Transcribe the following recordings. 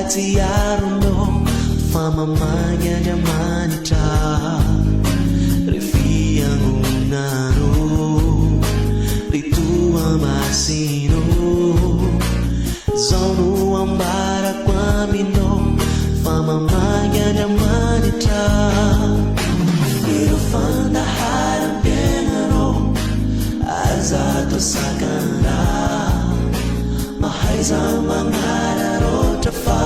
tsiarono fa mamagny Andriamanitra ry fiangonano ry toa masino zao no ambarako amino fa mamagny Andriamanitra ireo fandaharam-piainareo azato sakana mahaiza manararotra fa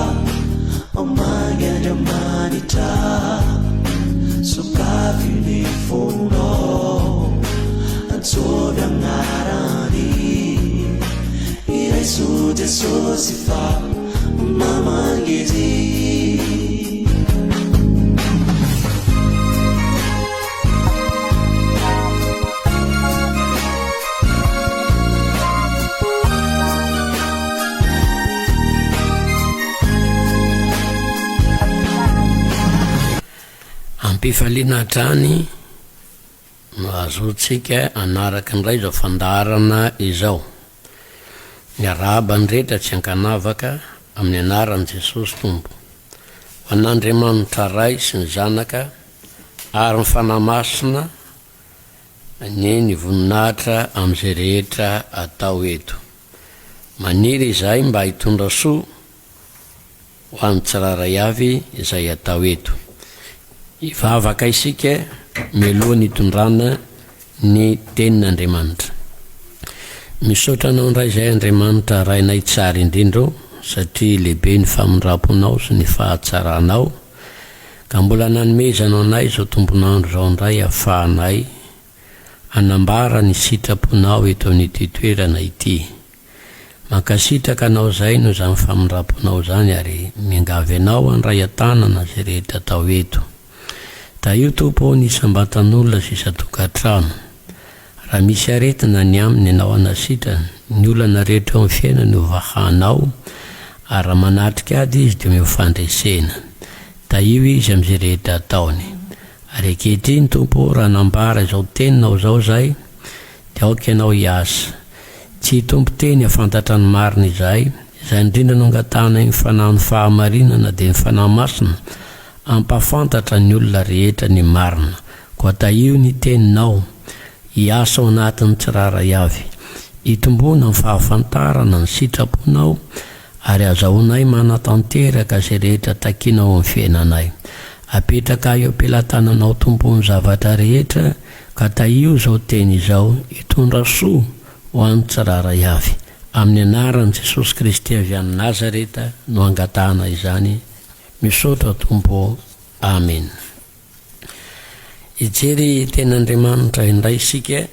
mamagny Andriamanitra sokafy ny fonao antsovy agnarany iraiso Jesosy fa mamagny izy Ampifaliana hatrany no azotsika anaraka indray zao fandarana izao miarahaba ny rehetra tsy ankanavaka amin'ny anaran'i Jesosy Tompo ho an'Andriamanitra Ray sy ny Zanaka ary ny fanahy-masina ny voninahitra amin'izay rehetra atao eto. Maniry izay mba hitondra soa ho an'ny tsiraray avy izay atao eto. Ivavaka isika mialohan'ny hitondrana ny tenin'Andriamanitra. Misaotra anao indray izay Andriamanitra rainay tsara indrindra satria lehibe ny famindraponao sy ny fahatsaranao ka mbola nanomezanao anay izao tomponandro izao indray ahafahanay anambara ny sitraponao eto amin'ity toerana ity. Mankasitraka anao izay no izany famindraponao izany ary miangavy anao andray an-tanana izay rehetra atao eto. Da io Tompo ny sambatan'olona sisa tokantrano. Raha misy aretina ny aminy ianao anasitrany, ny olana rehetra eo amin'ny fiainany ho vahanao, ary raha manatrika ady izy dia omeo fandresena. Da io izy amin'izay rehetra ataony. Ary ankehitriny Tompo raha nambara izao teninao izao zay, dia aoka ianao hiasa. Tsy tompo teny afantatra ny marina izay, izay indrindra no angatahana ny fanahy ny fahamarinana dia ny fanahy masina, ampafantatra ny olona rehetra ny marina. Koa ta io ny teninao, hiasa ao anatin'ny tsiraray avy, hitombona ny fahafantarana ny sitraponao, ary azahoanay manatanteraka izay rehetra takinao amin'ny fiainanay. Apetraka eo am-pelatananao Tompo ny zavatra rehetra, ka ta io izao teny izao hitondra soa ho an'ny tsiraray avy. Amin'ny anaran'i Jesosy Kristy avy any Nazareta no angatahana izany. Misaotra Tompo. Amen. Ijery ten'Andriamanitra indray isika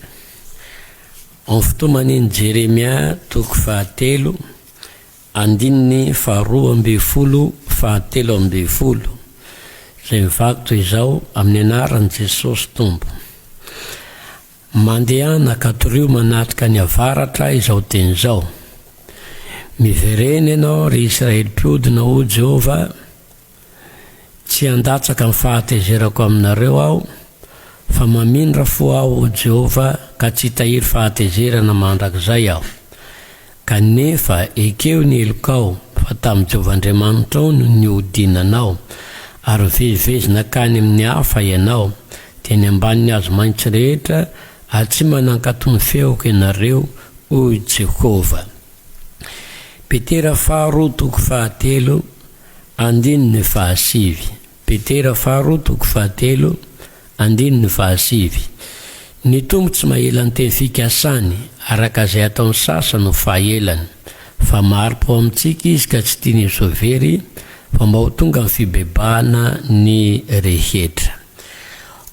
amin'ny fotoman'ny Jeremia 3:7 andininy 2:17 izay mivaky toy izao amin'ny anaran'i Jesosy Tompo. Mandehana katorio manatrika ny avaratra izao teny izao: miverena ianao ry Israelim-piodina o Jehova, tsy handatsaka ny fahatezerako aminareo aho, fa mamindra fo aho o Jehova ka tsy hitahiry fahatezerana mandrakizay aho. Kanefa ekeo ny elokao fa tamin'i Jehova Andriamanitra ao no niodinanao, ary vezivezina kany amin'ny hafa ianao, teny ambanin'ny hazo maitso rehetra, ary tsy manankatony feoko ianareo o Jehova. Petera 2:7 andininy 7. Petera 2:7 andininy 7. Ny Tompo tsy mahela ny teny fikasany, araka izay ataony sasany no fahelany, fa maro-po amintsika izy ka tsy tiany sovery, fa mba ho tonga amin'ny fibebahana ny rehetra.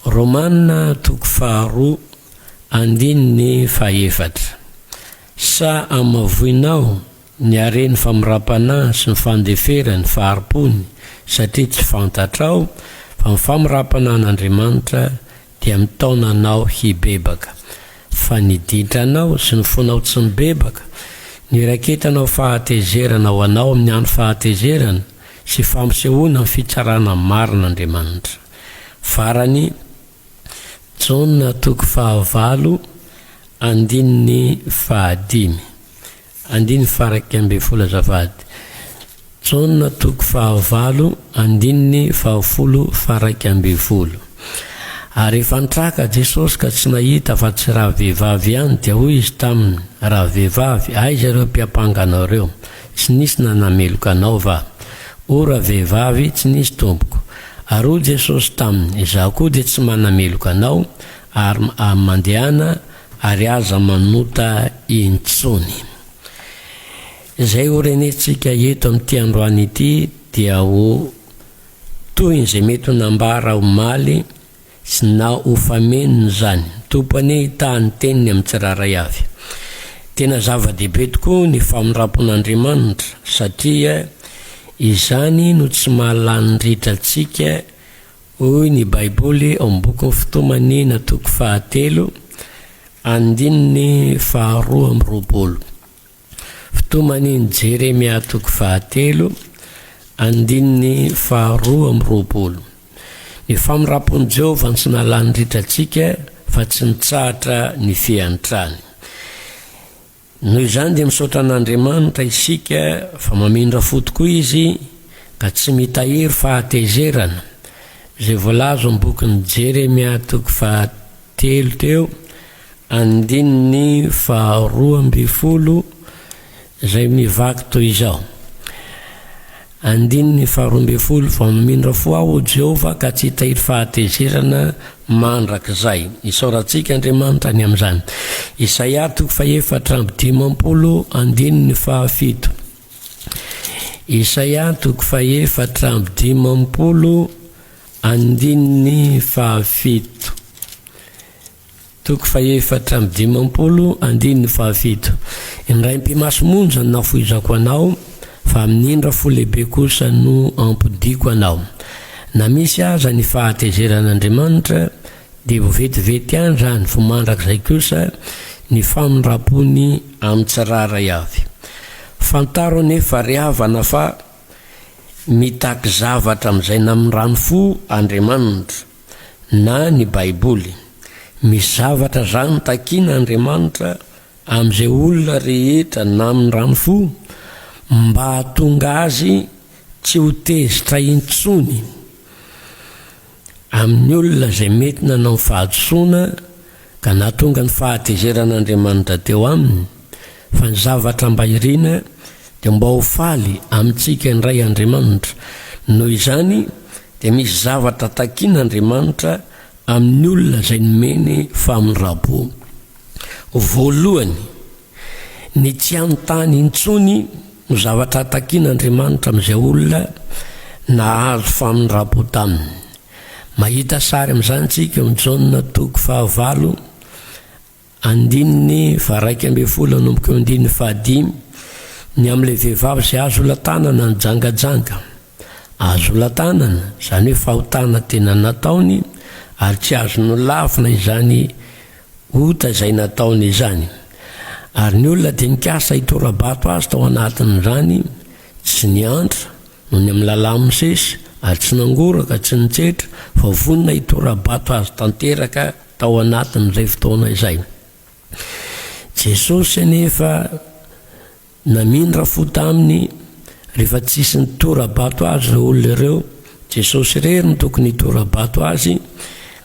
Romanina 2 andininy 4. Sa amavoinao ny areny famirapana sy ny fandeferany faharipony, satria tsy fantatrao fa ny famirapana an'Andriamanitra dia mitaonanao hibebaka. Fa nidintranao sy ny fonao tsy mibebaka, niraketanao fahatezerana ho anao amin'ny andro fahatezerana sy fampisehoana ny fitsarana marina Andriamanitra. Farany Jona 4:9 andininy 5. Andininy 10 azafady. Jauna toko 9 andininy 20 ary efa nitraka Jesosy ka tsy nahita fa tsy raha vehivavy ihany dia hoy izy taminy, raha vehivavy aiza ireo mpiampanganao reo, tsy nisy nanameloka anao va? Raha vehivavy tsy nisy tompoko. Ary hoy Jesosy taminy, izaho koa dia tsy manameloka anao ary mandehana ary aza manota intsony. Izay orenetsika eto amin'ity androany ity dia ho toy izay mety nambara omaly sy na ofamenony zany, tompany hitahany teniny amin'ny tsiraray avy. Tena zava-dehibe tokoa ny famindrampon'Andriamanitra satria izany no tsy mahalany antsika. Hoy ny Baiboly ao amin'ny boky Fitomany na toko 7 andininy 12. Fitomany ny Jeremia toko 7 andininy 12. Ny famindrampon'i Jehovah tsy nalany antsika fa tsy nitsahatra ny fiantrany. Noho izany dia misaotra an'Andriamanitra isika fa mamindra fo tokoa izy ka tsy mitahiry fahatezerana. Izay voalaza amin'ny bokin'ny Jeremia toko 7 teo andininy 12 izay mivaky toy izao. Andininy 12 fa mamindra fo aho Jehovah ka tsy hitahiry fahatezerana mandrakizay. Isaorantsika Andriamanitra ny amin'izany. Isaia toko 4:15 andininy 7. Isaia toko 4:15 andininy 7. Toko 4:15 andininy 7. Indray mpimasomonja no nafoizako anao fa amin'indra fo lehibe kosa no ampodiko anao. Na misy aza ny fahatezeran'Andriamanitra dia vetivety ihany zany fo mandrakizay kosa ny famindrapony amin'ny tsiraray avy. Fantaro nefa ry havana fa mitaky zavatra amin'izay namindrano fo Andriamanitra na ny Baiboly. Misy zavatra zany takiana Andriamanitra amin'izay olona rehetra namindrano fo mba hahatonga azy tsy ho tezitra intsony amin'ny olona izay mety nanao fahadisoana ka nahatonga ny fahatezeran'Andriamanitra teo aminy. Fa ny zavatra mba irina dia mba ho faly amintsika indray Andriamanitra. Noho izany dia misy zavatra takian'Andriamanitra amin'ny olona izay nomeny famindrapo. Voalohany, ny tsy anontany intsony no zavatra takian'Andriamanitra amin'izay olona nahazo famindrapo taminy. Mahita sary amin'izany tsika amin'ny Jaona toko 9 andininy 12 nomboka andininy 15. Ny amin'ilay vehivavy izay azo latanana ny jangajanga. Azo latanana izany hoe fahotana tena nataony ary tsy azo nolafina izany ota izay nataony izany. Ary ny olona dia nikasa hitorabato azy tao anatin'izany, tsy niantra noho ny amin'ny lalàna misesy ary tsy nangoraka, tsy nitsetra fa vonona hitorabato azy tanteraka tao anatin'izay fotoana izay. Jesosy anefa namindra fo taminy rehefa tsisy nitorabato azy ireo olona ireo. Jesosy irery no tokony hitorabato azy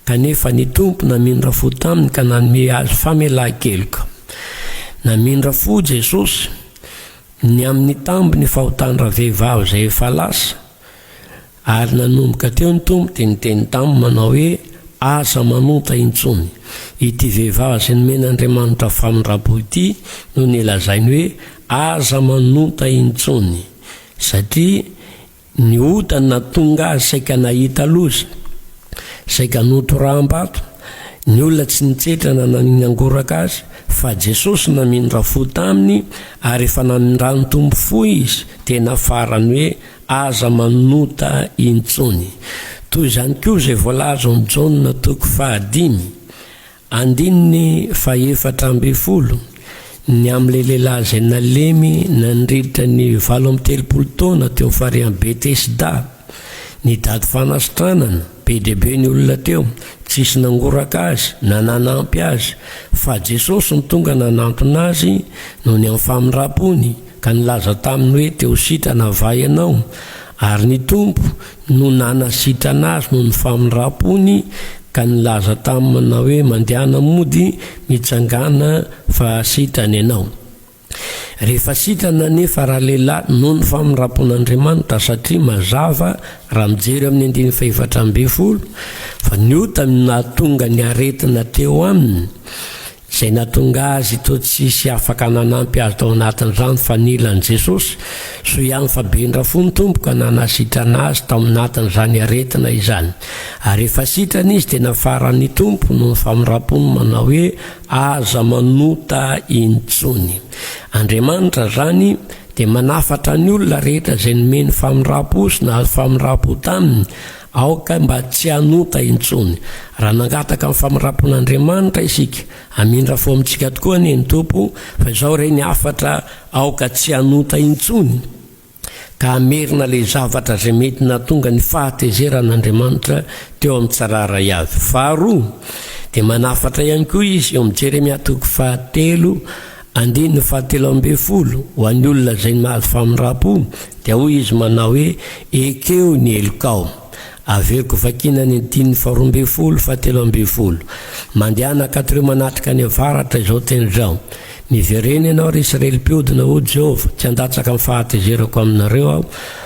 kanefa ny tompo namindra fo taminy ka nanome azy famelan-keloka. Namindra fo Jesosy ny amin'ny tambiny fahotandra vehivavy izay efa lasa ary nanomboka teo ny tompo dia niteny taminy manao hoe aza manota intsony. Ity vehivavy izay nomen'Andriamanitra famindrapo ity no nilazainy hoe aza manota intsony satria ny otany natonga azy saika nahita loza, saika notoraham-bato. Ny olona tsy nitsetra na nanangoraka azy fa Jesosy namindra fo taminy ary efa nandrano tombo fo izy dia nafarany hoe aza manota intsony. Toy izany koa izay voalaza amin'ny Jaona toko 5 andininy 4:40. Ny amin'ilay lehilahy izay nalemy nandriditra ny 7 taona teo amin'ny farihan'i Betesda, ny dady fanasitranana be dia be ny olona teo, tsisy nangoraka azy na nanampy azy fa Jesosy ny tonga nanantona azy noho ny amin'ny famindrapony ka nilaza taminy hoe teo sitrana vai ianao ary ny tompo no nanasitrana azy no ny famindrapony ka nilaza taminy manao hoe mandehana mody mitsangana fa sitrany ianao. Rehefa sitrana nefa raha lehilahy no ny famindrapon'Andriamanitra satria mazava raha mijery amin'ny 14 fa niota nahatonga ny aretina teo aminy izay nahatonga azy to tsisy afaka nanampy azy tao anatin'izany fa nilan'i Jesosy so ihany fa bendra fo ny tompo ka nanasitrana azy tao anatin'izany aretina izany. Ary rehefa sitrana izy dia nafaran'ny tompo no ny famindrapony manao hoe aza manota intsony. Andriamanitra zany dia manafatra ny olona rehetra izay nomeny famindrapo sy na famindrapo taminy aoka mba tsy hanota intsony. Raha nangataka amin'ny famindrapon'Andriamanitra isika amindra fo amintsika tokoa ny tompo fa izao reny afatra aoka tsy hanota intsony ka amerina le zavatra izay mety natonga ny fahatezeran'Andriamanitra teo amin'ny tsararay avy. Faharoa dia manafatra ihany koa izy eo amin'ny Jeremia 3:7-10 ho an'ny olona izay mahazo famindrapo dia hoy izy manao hoe ekeo ny elokao. Averiko vakinany 10:12-13 mandehanaka atreo manatrika ny avaratra izao teny izao: mivereny ianao ry Israely mpiodina o Jehova, tsy handatsaka amin'ny fahatezerako aminareo aho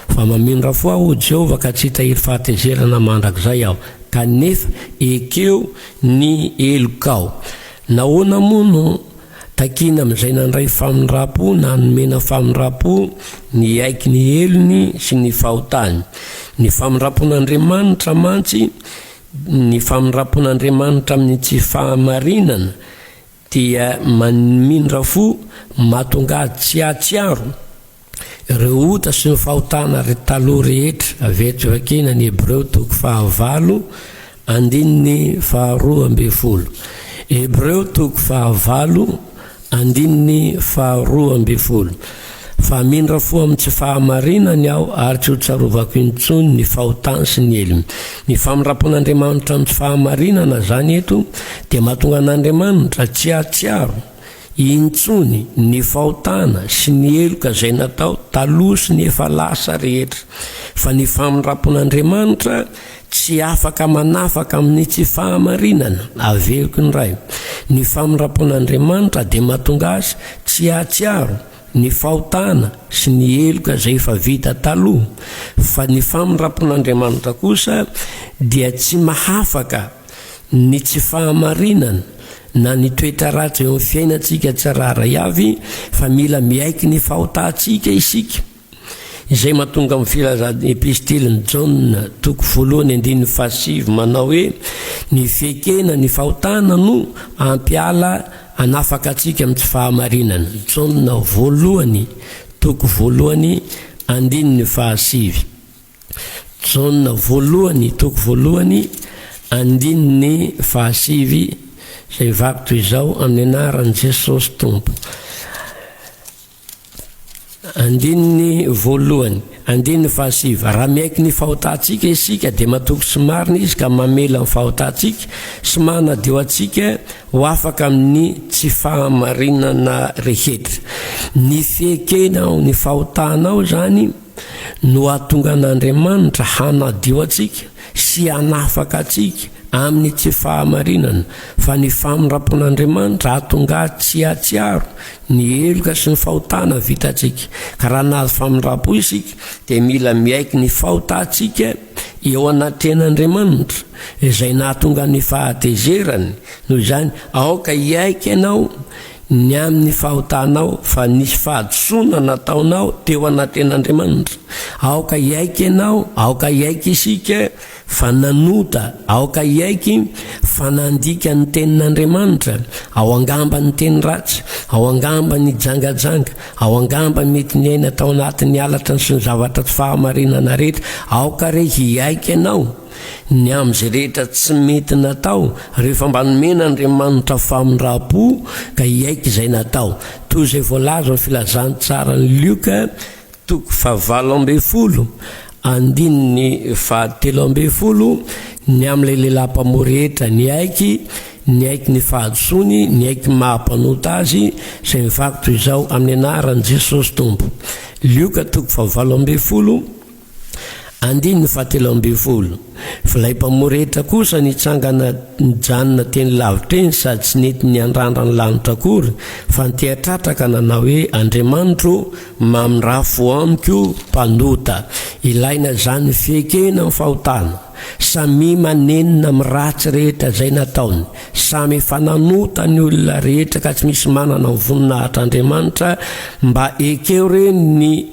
fa mamindra fo aho o Jehova ka tsy hitahiry fahatezerana mandrakizay aho kanefa ekeo ny elokao. Nahoana moa no takina amin'izay nandray famindrapo na nomena famindrapo ny aiky ny elony sy ny fahotany? Ny famindrapon'Andriamanitra mantsy, ny famindrapon'Andriamanitra amin'ny tsy fahamarinana dia mamindra fo mahatonga tsy ahatsiaro ireo ota sy ny fahotana taloha rehetra. Averitsy vakina ny Hebreo 9:2-12. Hebreo 9:2-12. Fa mindra fo amin'ny tsy fahamarinany aho ary tsy ho tsarovako intsony ny fahotany sy ny elony. Ny famindrapon'Andriamanitra amin'ny tsy fahamarinana zany eto dia mahatonga an'Andriamanitra tsy ahatsiaro intsony ny fahotana sy ny eloka izay natao taloha sy ny efa lasa rehetra. Fa ny famindrapon'Andriamanitra tsy afaka manafaka amin'ny tsy fahamarinana. Averiko ny ray, ny famindrapon'Andriamanitra dia mahatonga azy tsy ahatsiaro ny fahotana sy ny eloka izay efa vita taloha. Fa ny famindrapon'Andriamanitra kosa dia tsy mahafaka ny tsy fahamarinana na ny toetra ratsy eo amin'ny fiainantsika tsiraray avy, fa mila miaiky ny fahotantsika isika. Izay mahatonga amin'ny filazan'ny epistiliny Jaona 1:7 manao hoe ny fekena ny fahotana no ampiala anafaka atsika amin'ny tsy fahamarinana. Jaona 1:7. Jaona 1:7 izay vaky toy izao amin'ny anaran'i Jesosy Tompo. 1:7. Raha miaiky ny fahotantsika isika dia matoky sy marina izy ka mamela ny fahotantsika sy manadio atsika ho afaka amin'ny tsy fahamarinana rehetra. Ny fekenao ny fahotanao zany no ahatonga an'Andriamanitra hanadio atsika sy hanafaka atsika amin'ny tsy fahamarinana. Fa ny famindrapon'Andriamanitra ahatonga tsy ahatsiaro ny eloka sy ny fahotana vitatsika. Ka raha nahazo famindrapo isika dia mila miaiky ny fahotantsika eo anatin'Andriamanitra izay nahatonga ny fahatezerany. Noho izany aoka iaiky ianao ny amin'ny fahotanao fa nisy fahadisoana nataonao teo anatin'Andriamanitra. Aoka iaiky ianao, aoka iaiky isika fa nanota, aoka iaiky fa nandika ny tenin'Andriamanitra, ao angamba ny teny ratsy, ao angamba ny jangajanga, ao angamba mety ny aina tao anatin'ny alatra sy ny zavatra tsy fahamarinana rehetra. Aoka rehy iaiky ianao ny amin'izay rehetra tsy mety natao rehefa mba nomena Andriamanitra famindrapo ka iaiky izay natao. Toy izay voalaza ny filazany tsara ny Lioka 9:17 ny amin'ilay lehilahy mpamory rehetra ny aiky ny aiky ny fahadosony, ny aiky mahampanota azy, zay mivakotra izao amin'ny anaran'i Jesosy Tompo. Lioka 7:20, andiny ny 7:20. Filay mpamoretra kosa nitsangana nijanona teny lavitra eny sady tsy nety ny andrandra ny lanitra akory, fa nitehatratraka nanao hoe Andriamanitro mamindrafo amiko mpanota. Ilaina zany fiekena amin'ny fahotana, samy manenina amin'ny ratsy rehetra zay nataony, samy fananota ny olona rehetra ka tsy misy manana ny voninahitr'Andriamanitra mba ekeo reny ny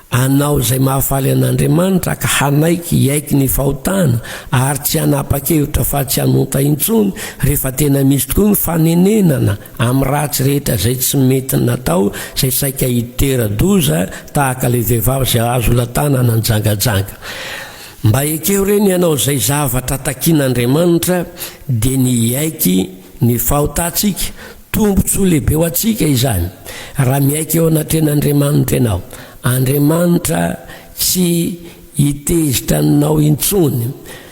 anao zay mahafaly an'Andriamanitra ka hanaiky iaiky ny fahotana ary tsy hanapa-kevitra fa tsy hanota intsony rehefa tena misy tokoa ny fanenenana amin'ny ratsy rehetra zay tsy mety natao, zay saika hitera-doza tahaka le vehivavy zay azo latana nanjangajanga. Mba ekeo reny ianao zay zavatra takian'Andriamanitra dia ny iaiky ny fahotantsika, tombontsoa lehibe ho antsika izany. Raha miaiky eo anatren'Andriamanitra ianao, Andriamanitra tsy hitezitra anao intsony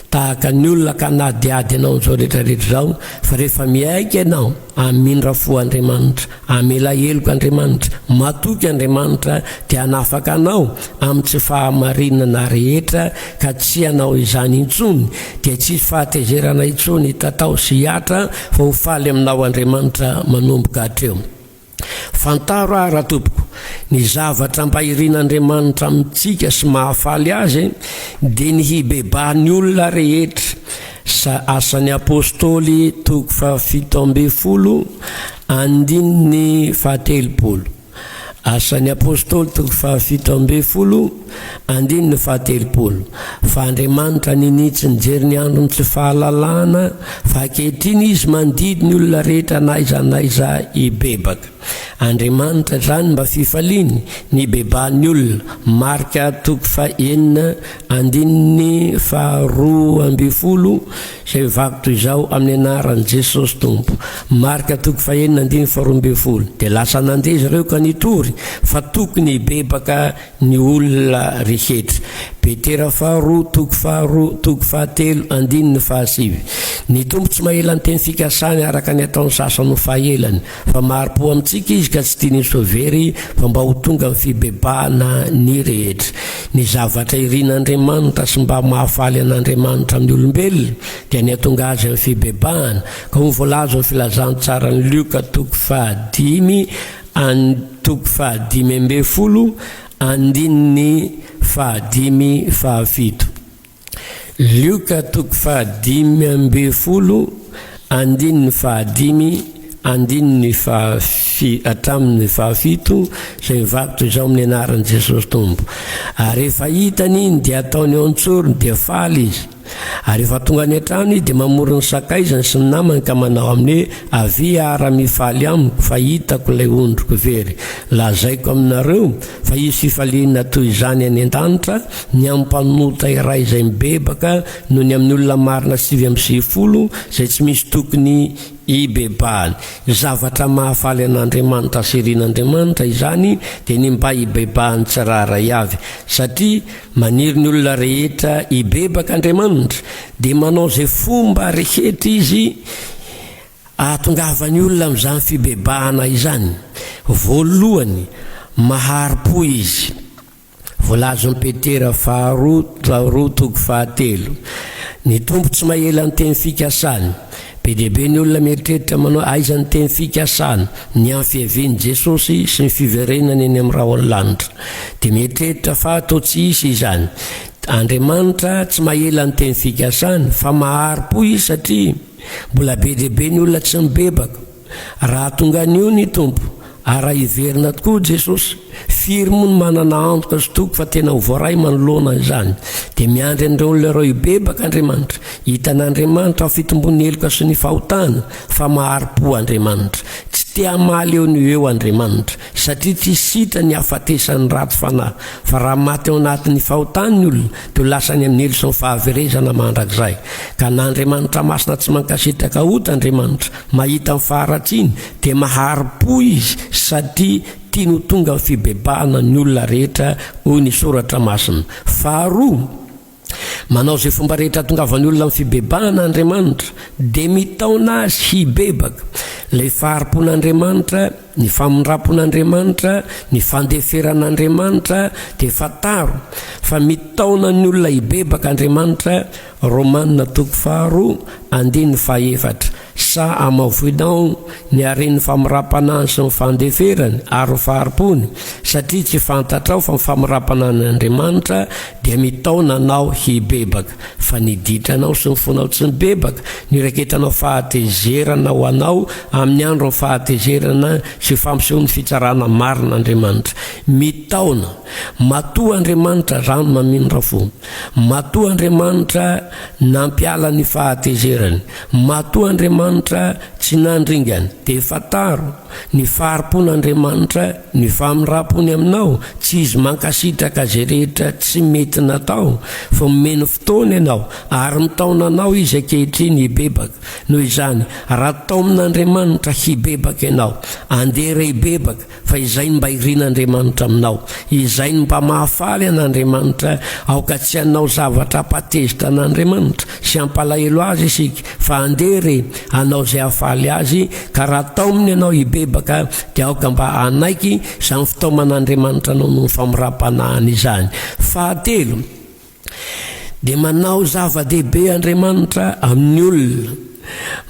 tahaka ny olona ka nadiady anao n'izao rehetrarehetra zao, fa rehefa miaiky ianao amindra-fo Andriamanitra, amela heloko Andriamanitra, matoky Andriamanitra, dia hanafaka anao amin'ny tsy fahamarinana rehetra ka tsy anao izany intsony, dia tsy fahatezerana intsony tatao sy hiatra, fa ho faly aminao Andriamanitra manomboka hatreo. Fantaro raha tompoko, ny zavatra mba irin'Andriamanitra amintsika sy mahafaly azy dia ny hibebahany olona rehetra. Asan'ny Apôstôly 7:70, andiny 7:30. Asan'ny Apôstôly 7:70, andiny 7:30. Fa Andriamanitra ninitsy nijery ny androny tsy fahalalana, fa ankehitriny izy mandidy ny olona rehetra naiza ibebaka. Andriamanitra zany mba fifaliany ny bebahan'ny olona. Marka 4:9, andiny 2:20, zay mivakotra izao amin'ny anaran'i Jesosy Tompo. Marka 4:9, andiny 2:20. Dia lasa nandeha zareo ka nitory fa tokony hibebaka ny olona rehetra. Petera 2:3, andiny 7. Ny Tompo tsy mahela ny teny fikasany araka ny ataony sasany ho fahelany, fa mahari-po amintsika izy ka tsy tiany sovery, fa mba ho tonga amin'ny fibebahana ny rehetra. Ny zavatra irin'Andriamanitra sy mba mahafaly an'Andriamanitra amin'ny olombelona dia ny atonga azy amin'ny fibebahana, ka ho voalaza amin'ny filazantsara ny Lioka 5:10, 5:10, andiny 5:7. Lioka 5:10, andiny 5:10, andiny 5:7, zay mivakotra izao amin'ny anaran'i Jesosy Tompo. Ary rehefa hitany iny dia ataony eo an-tsorony dia faly izy. Ary rehefa tonga any an-trano izy dia mamorony sakaizany sy ny namany ka manao amin'ny hoe avy ara-mifaly amiko fa hitako ilay ondriko very. Lazaiko aminareo fa izy fifaliana toy izany any an-danitra ny ampanota iray izay mibebaka no ny amin'ny olona marina 9:10 zay tsy misy tokony ibebahany. Zavatra mahafaly an'Andriamanitra sy irin'Andriamanitra izany dia ny mba ibebahany tsiraray avy, satria maniry ny olona rehetra ibebaka Andriamanitra dia manao zay fomba rehetra izy ahatongavany olona amin'izany fibebahana izany. Voalohany, mahari-po izy. Voalaza amin'ny Petera 2:3. Ny Tompo tsy mahela ny teny fikasany. Be dehibe ny olona mieritreritra manao aiza ny teny fikasany ny amin'ny fiavian'i Jesosy sy ny fiverenany eny amin'ny rahona lanitra, dia mieritreritra fa atao tsy hisy izany. Andriamanitra tsy mahela ny teny fikasany, fa mahari-po izy satria mbola be dehibe ny olona tsy mibebaka. Raha tonga n'io ny Tompo, raha iverina tokoa Jesosy, firy moa ny manana antoka sy toko fa tena ho voaray manoloana izany, dia miandry an'ireo olona ireo ibebaka Andriamanitra. Hitan'Andriamanitra fitombony heloka sy ny fahotana, fa mahari-po Andriamanitra. Tsy te hamaly eo ny eo Andriamanitra, satria tsy sitra ny hafatesany ratsy fanahy, fa raha maty ao anatin'ny fahotany ny olona dia ho lasany amin'ny helo sy ny fahaverezana mandrakizay. Ka na Andriamanitra masina tsy mankasitraka ota Andriamanitra mahita ny faharatsiany, dia mahari-po izy satria tiany tonga amin'ny fibebahana ny olona rehetra, hoy ny soratra masina. Faharoa, manao zay fomba rehetra tongavany olona amin'ny fibebahan'Andriamanitra dia mitaona azy hibebaka ilay faharipon'Andriamanitra, ny famindrapon'Andriamanitra, ny fandeferan'Andriamanitra dia fataro fa mitaona ny olona hibebaka Andriamanitra. Romanina 2:2 sa amavoinao ny aren'ny famirapanany sy ny fandeferany ary ny faharipony satria tsy fantatrao fa ny famirapanan'Andriamanitra dia mitaona anao hibebaka fa niditranao sy ny fonao tsy mibebaka nireketranao fahatezerana ho anao amin'ny andro ny fahatezerana sy fampisehoan'ny fitsarana marin'Andriamanitra. Mitaona matoa Andriamanitra rano maminra fo, matoa Andriamanitra nampiala ny fahatezerany, matoa Andriamanitra tsy nandringany. Dia fataro ny faharipon'Andriamanitra, ny famindrapony aminao tsy izy mankasitraka zay rehetra tsy mety natao fa momeny fotoana ianao ary mitaona anao izy ankehitriny hibebaka. Noho izany raha tao amin'Andriamanitra hibebaka ianao, andeha hibebaka fa izay mba irin'Andriamanitra aminao, izay mba mahafaly an'Andriamanitra aoka tsy hanao zavatra patezitra an'Andriamanitra sy ampalahelo azy isika fa andeha hanao zay hafaly azy. Ka raha tao aminy ianao hibebaka dia aoka mba anaiky izany fitaoman'Andriamanitra anao no famirapanahany izany. Fahatelo dia manao zava-dehibe Andriamanitra amin'ny olona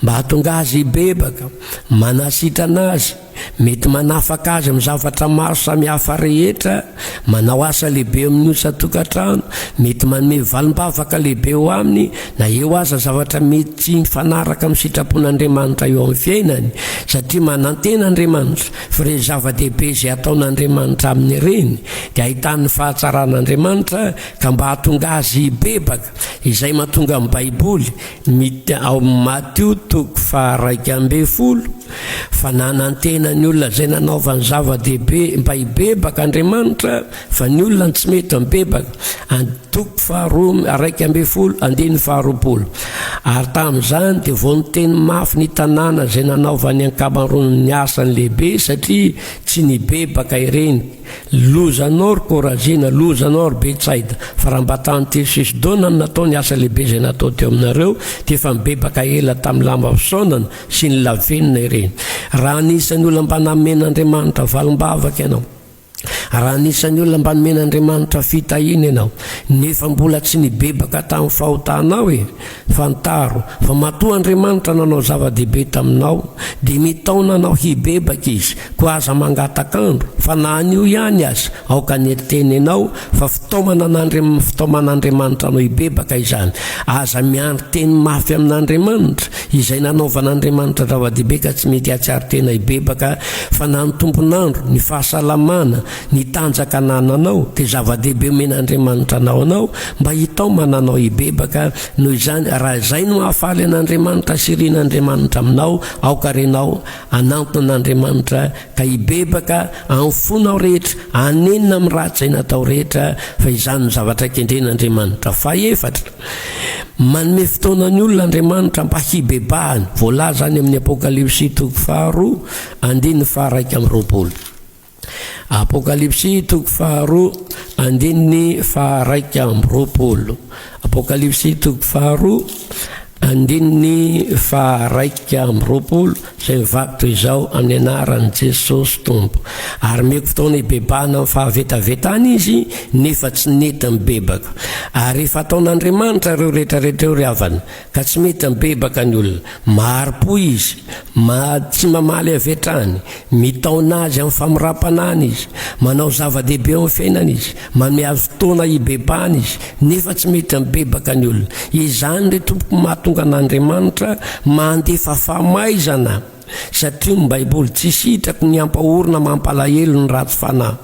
mba hahatonga azy hibebaka, manasitrana azy, mety manafaka azy amin'ny zavatra maro samihafa rehetra, manao asa lehibe amin'ny osa-tokantrano, mety manome valim-bavaka lehibe ho aminy na eo aza zavatra mety tsy mifanaraka amin'ny sitrapon'Andriamanitra eo amin'ny fiainany satria manantena Andriamanitra fa ireny zava-dehibe izay ataon'Andriamanitra amin'ny reny dia ahitany fahatsaran'Andriamanitra ka mba hahatonga azy hibebaka. Izay mahatonga amin'ny Baiboly ao Matteo 2:20 fa nanantena ny olona zay nanaovany zava-dehibe mba hibebaka Andriamanitra fa ny olona tsy mety mibebaka. 2:20 ary tamin'izany dia vao niteny mafy ny tanàna zay nanaovany ankamaron'ny asany lehibe satria tsy nibebaka ireny. Lozanao ry Korazina, lozanao ry Betsaida, fa raha mba tany Tiro sy Sidôna no natao ny asa lehibe zay natao teo aminareo dia efa mibebaka ela tamin'ny lamba fisaonana sy ny lavenina ireny. Raha anisan'ny olona mba namen'Andriamanitra valim-bavaka ianao, raha anisan'ny olona mba nomen'Andriamanitra fitahiana ianao nefa mbola tsy nibebaka tamin'ny fahotanao fantaro fa matoa Andriamanitra nanao zava-dehibe taminao dia mitaona anao hibebaka izy. Koa aza mangatakandro fa na anio ihany aza aoka neteny ianao fa fitaoman'Andriamanitra anao hibebaka izany. Aza miandry teny mafy amin'Andriamanitra izay nanaovan'Andriamanitra zava-dehibe ka tsy mety atsiary tena hibebaka fa na ny tombonandro, ny fahasalamana, ny tanjaka nananao dia zava-dehibe men'Andriamanitra anao mba hitaomana anao hibebaka. Noho izany raha izay no mahafaly an'Andriamanitra sy rin'Andriamanitra aminao aoka renao anantona an'Andriamanitra ka hibebaka amin'ny fonao rehetra, anenina amin'ny ratsy izay natao rehetra fa izany no zavatra kendren'Andriamanitra. Faefatra manome fotoana ny olona Andriamanitra mba hibebahany, voalaza any amin'ny Apokalipsy 2:1-20. Apokalipsy 2:1-20. Apokalipsy 2:1-20 izay mivaky toy izao amin'ny anaran'i Jesosy Tompo. Ary meko fotoana hibebahana amin'ny fahavetavetany izy nefa tsy nety mibebaka. Ary efa ataon'Andriamanitra ireo rehetrarehetra eo ry havana ka tsy mety mibebaka ny olona. Maharipo izy, tsy mamaly avetrany, mitaona azy amin'ny famirapanany izy, manao zava-dehibe amin'ny fiainana izy, manome azy fotoana hibebahana izy nefa tsy mety mibebaka ny olona. Izany le tompoko mahatonga an'Andriamanitra mandefa famaizana satria ny Baiboly tsy sitraky ny ampahorina mampalahelo ny ratsy fanahy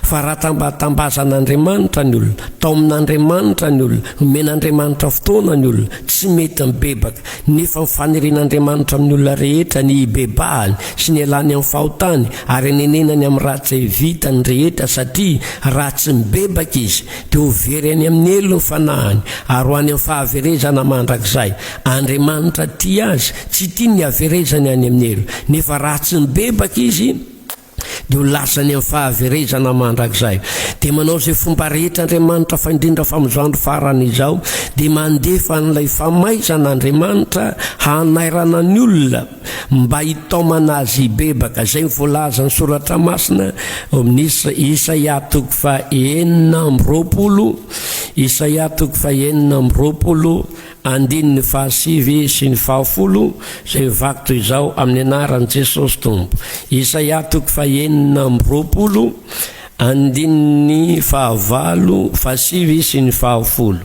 fa raha tambazan'Andriamanitra ny olona, tao amin'Andriamanitra ny olona, omen'Andriamanitra fotoana ny olona, tsy mety mibebaka. Nefa mifanirian'Andriamanitra amin'ny olona rehetra ny hibebahany sy ny alany amin'ny fahotany ary nenenany amin'ny ratsy vitany rehetra satria raha tsy mibebaka izy dia ho very any amin'ny elo ny fanahany ary ho any amin'ny fahaverezana mandrakizay. Andriamanitra tia azy, tsy tia ny haverezany any amin'ny elo, nefa raha tsy mibebaka izy dia ho lasany amin'ny fahaverezana mandrakizay. Dia manao izay fomba rehetra Andriamanitra fa indrindra fa amin'izao farany izao dia mandefa n'ilay famaizan'Andriamanitra hanairana ny olona mba hitaomana azy bebaka. Izay voalaza ny soratra masina amin'ny Isaia 9:20, Isaia 9:20, andininy 7 sy ny 10 izay vaky toy izao amin'ny anaran'i Jesosy Tompo. Isaia 9:20, andininy 7 sy ny 10.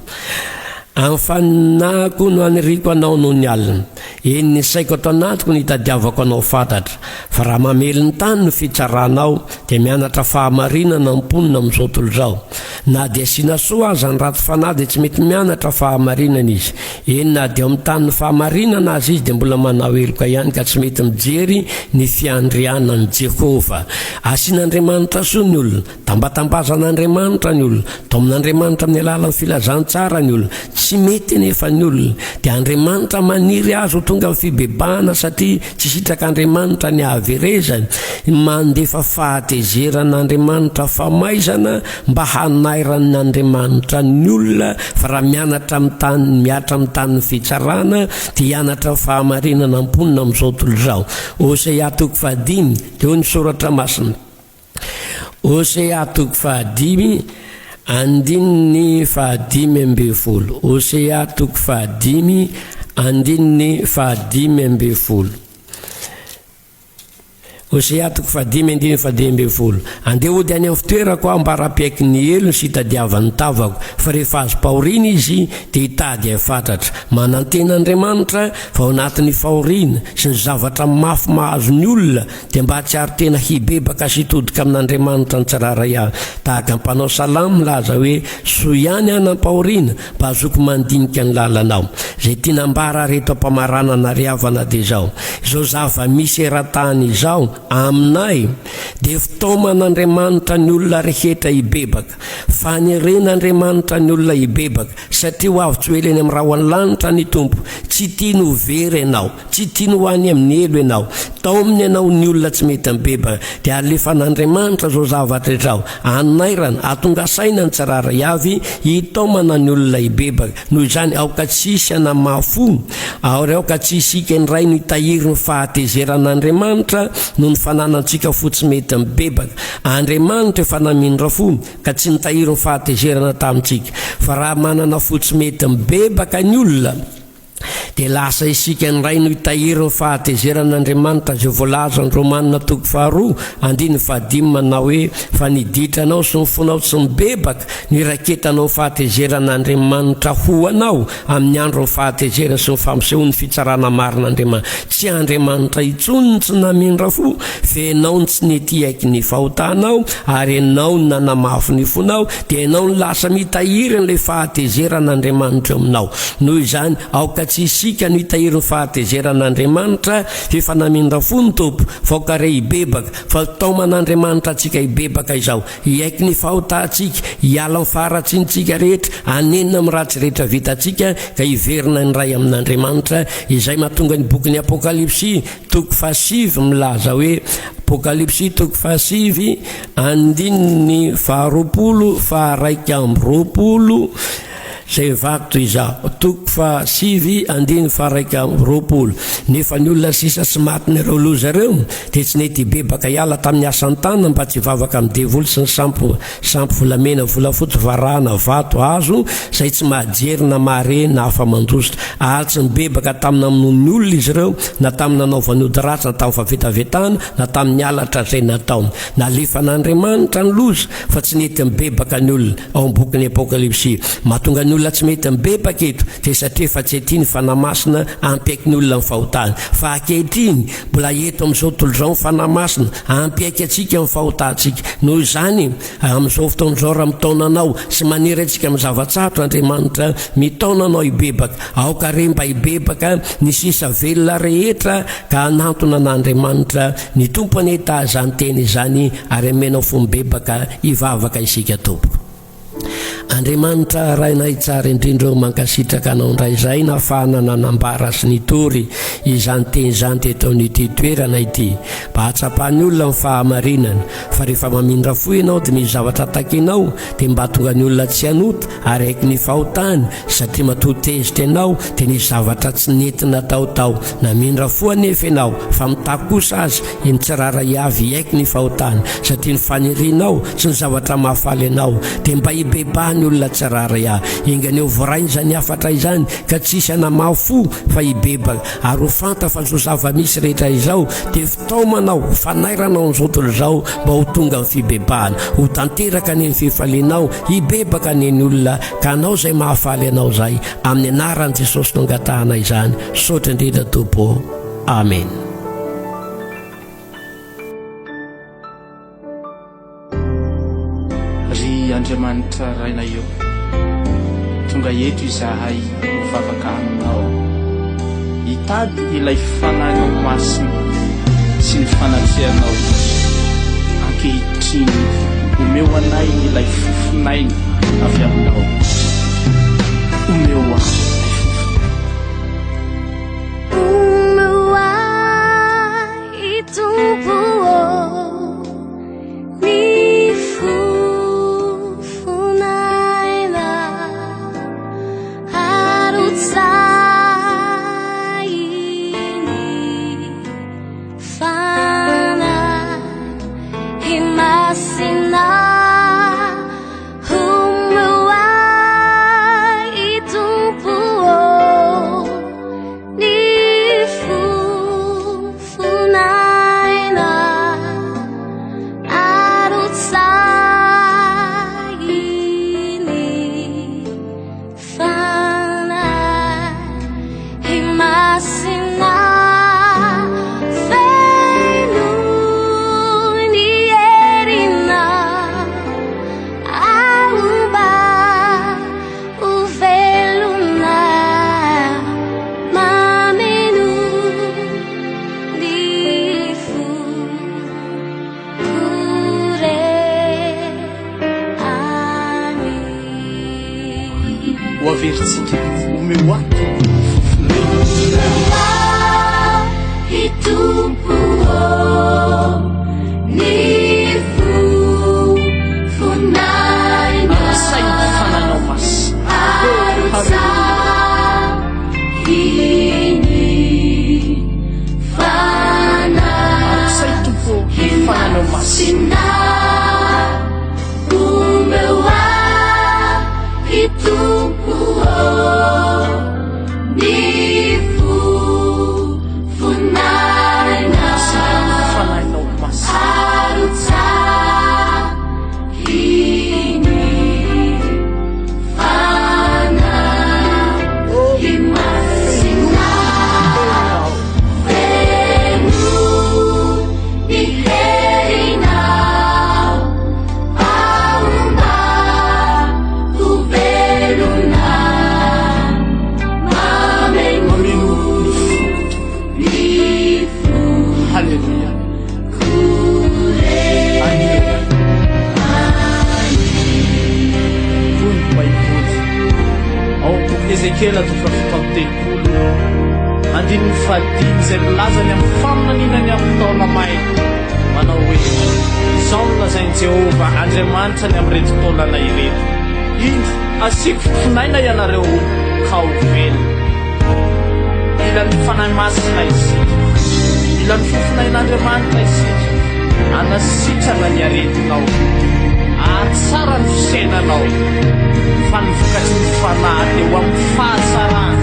Anfanako no aniriko anao noho ny alina, eny ny saiko ato anatiko ny hitadiavako anao fantatra. Fa raha mamely ny tany no fitsaranao dia mianatra fahamarinana mponina amin'izao tontolo izao. Na dia asiana soa aza ny raty fanahy dia tsy mety mianatra fahamarinana izy. Eny na dia amin'ny tany ny fahamarinana azy izy dia mbola manao heloka ihany ka tsy mety mijery ny fiandrianan'i Jehova. Asian'Andriamanitra soa ny olona, tambatambazan'Andriamanitra ny olona, taomin'Andriamanitra amin'ny alalan'ny filazantsara ny olona. Tsy mety nefa ny olona dia Andriamanitra maniry azy ho tonga amin'ny fibebahana satria tsy sitrak'Andriamanitra ny haverezany. Mandefa fahatezeran'Andriamanitra famaizana mba hanairan'Andriamanitra ny olona. Fa raha miatra amin'ny tany fitsarana dia hianatra fahamarinana mponina amin'izao tontolo izao. Hosea 5:5 dia ny soratra masina. Hosea 5:5, andininy 5:10. Hosea 5:10, andininy 5:10. Hosea 5:10. Andeha ody any amin'ny fitoerako aho mba raha-piaiky ny elo sy hitadiavan'ny tavako. Fa rehefa azo pahoriana izy dia hitady fantatra. Mananten'Andriamanitra fa ao anatin'ny fahoriana sy ny zavatra mafy mahazo ny olona dia mba tsy ary tena hibebaka sy hitodika amin'Andriamanitra ny tsiraray avy. Tahaka mpanao salamo milaza hoe soa ihany anam-pahoriana mba azoko mandinika ny lalanao. Izay tiana ambara reto ampamaranana riavana dia izao. Izao zava-misy eran-tany izao aminay dia fitauman'Andriamanitra ny olona rehetra hibebaka. Faneren'Andriamanitra ny olona hibebaka satria ho avy tsy ho eleny amin'ny rahoan'ny lanitra ny Tompo. Tsy tiany ho very ianao, tsy tiany ho any amin'ny elo ianao. Taominy ianao ny olona tsy mety mibebaka dia alefan'Andriamanitra zao zavatra izao, anairana, atonga saina ny tsiraray avy hitaomana ny olona hibebaka. Noho izany aoka tsisy anamafo, aoka tsy isika ny ray no hitahiry ny fahatezeran'Andriamanitra no ny fananantsika fotsy mety mibebaka. Andriamanitra efa namindra fo ka tsy nitahiry ny fahatezerana tamintsika. Fa raha manana fotsy mety mibebaka ny olona dia lasa isika ny ray no hitahiry ny fahatezeran'Andriamanitra. Zay voalaza ny Romanina 2:5 manao hoe fa niditranao sy ny fonao tsy mibebaka ny raketanao fahatezeran'Andriamanitra ho anao amin'ny andro ny fahatezerana sy ny fampisehoan'ny fitsarana marin'Andriamanitra. Tsy Andriamanitra intsony tsy namindra fo, fa ianao tsy nety aiky ny fahotanao ary ianao ny nanamafy ny fonao dia ianao ny lasa mitahiry n'ilay fahatezeran'Andriamanitra aminao. Noho izany aoka tsy isika no hitahiry ny fahatezeran'Andriamanitra efa namindra fo ny Tompo fa aoka re hibebaka. Fa tauman'Andriamanitra antsika hibebaka izao, hiaiky ny fahotantsika, hiala ny faharatsintsika rehetra, anenina amin'ny ratsy rehetra vitantsika ka hiverina ny ray amin'Andriamanitra. Izay mahatonga ny bokin'ny Apokalipsy 7 milaza hoe, Apokalipsy 7 andininy 20 zay vaky toy izao. 7 andininy 20. Nefa ny olona sisa sy maty nareo loza reo dia tsy nety hibebaka hiala tamin'ny asan-tana mba tsy hivavaka amin'ny devoly sy ny sampy volamena, volafotsy, varahana, vato, hazo izay tsy mahajery na mahare na hafa mandrosotra. Tsy mibebaka tamina amin'ny olona izy ireo, na tamin'ny nanaovany ody ratsy, na tamin'ny favetavetana, na tamin'ny alatra izay nataony. Nalefan'Andriamanitra ny loza fa tsy nety mibebaka ny olona. Ao amin'ny bokin'ny Apokalipsy mahatonga ny olona tsy mety mibebaka eto dia satria fa tsy ety ny fanamasina ampiaiky ny olona ny fahotany. Fa ankehitriny mbola eto amin'izao tontolo izao ny fanamasina ampiaiky atsika amin'ny fahotantsika. Noho izany amin'izao fotoana izao raha mitaonanao sy maniry atsika amin'ny zava-tsarotra, Andriamanitra mitaonanao hibebaka. Aoka re mba hibebaka ny sisa velona rehetra ka hanantona an'Andriamanitra ny Tompo aneta izany teny izany ary amenao fo mibebaka hivavaka isika tompoko. Andriamanitra rainay tsara indrindra mankasitraka anao indray izay nahafahana nanambara sy nitory izany teny izany teto amin'ity toerana ity mba hatsapahany olona amin'ny fahamarinana fa rehefa mamindra fo ianao dia misy zavatra takinao dia mba tonga ny olona tsy hanota ary aiky ny fahotany satria matotezitra ianao dia nisy zavatra tsy nentina taotao namindra fo anefa ianao fa mitakosa azy iny tsirara iavy aiky ny fahotany satria ny fanirianao sy ny zavatra mahafaly ianao dia mba hibebahany olona tsirara ia inganeo vorainy zany afatra izany ka tsisy anamafo fa hibebaka ary ho fanta fa zo zava-misy rehetra izao dia fitaumanao fanairanao ny zontolo zao mba ho tonga amin'ny fibebahana ho tanteraka ny fifalianao hibebaka neny olona ka anao zay mahafaly anao zay amin'ny anaran'i Jesosy no angatahana izany sotra indrindra Tompo amen. Andriamanitra raina io tonga eto izahay mivavaka aminao hitady ilay fananao masina sy ny fanatrehanao ankehitriny omeo anay ilay fofinainy avy aminao omeo Ezekela tofafitantepolo andininy fadiny zay milazany amin'ny faminaninany amin'ny taona maina manao hoe izao nolazainy Jehova Andriamanitra ny amin'ny reto taolana ireto indro asiako fofinaina ianareo ka ho velona ilan'ny fanahy masina isika ilan'ny fofinain'Andriamanitra isika anasitrana ny aretinao atsara ny fisainanao fa ny vokatry ny fanahy eo amin'ny fahasarana